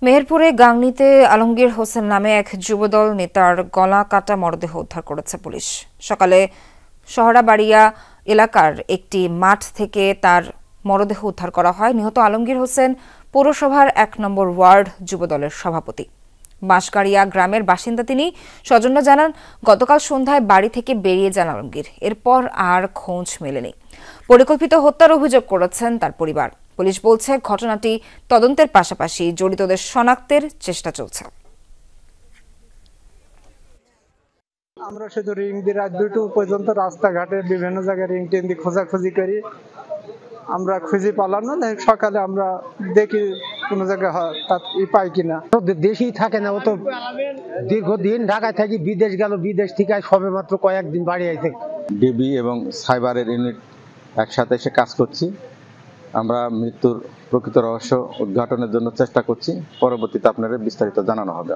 মেহেরপুরে গাংনীতে আলমগীর হোসেন নামে এক যুবদল নেতার গলা কাটা মরদেহ উদ্ধার করেছে পুলিশ। সকালে শহরাবাড়িয়া এলাকার একটি মাঠ থেকে তার মরদেহ উদ্ধার করা হয়। নিহত আলমগীর হোসেন পৌরসভার ১ নম্বর ওয়ার্ড যুবদলের সভাপতি। বাঁশগাড়িয়া গ্রামের বাসিন্দা তিনি। স্বজনরা জানান, গতকাল সন্ধ্যায় বাড়ি থেকে বেরিয়ে যান আলমগীর। এরপর আর খোঁজ মেলেনি। পরিকল্পিত হত্যার অভিযোগ করেছেন তার পরিবার। পুলিশ বলছে, ঘটনাটি তদন্তের পাশাপাশি জড়িতদের শনাক্তের চেষ্টা চলছে। আমরা শুধু রিং দিয়ে রাত ২টো পর্যন্ত রাস্তাঘাটে বিভিন্ন জায়গায় রিং টেন দিয়ে খোঁজাখুঁজি করি, আমরা খুঁজে পালাম না। সকালে আমরা দেখি কোনো জায়গায় পাই কিনা। দেশেই থাকে না, ও তো দীর্ঘদিন ঢাকায় থাকি, বিদেশ গেল, বিদেশ থেকে সবে মাত্র কয়েকদিন বাড়ি আইছে। ডিবি এবং সাইবারের ইউনিট একসাথে এসে কাজ করছি। আমরা মৃত্যুর প্রকৃত রহস্য উদ্ঘাটনের জন্য চেষ্টা করছি। পরবর্তীতে আপনাদের বিস্তারিত জানানো হবে।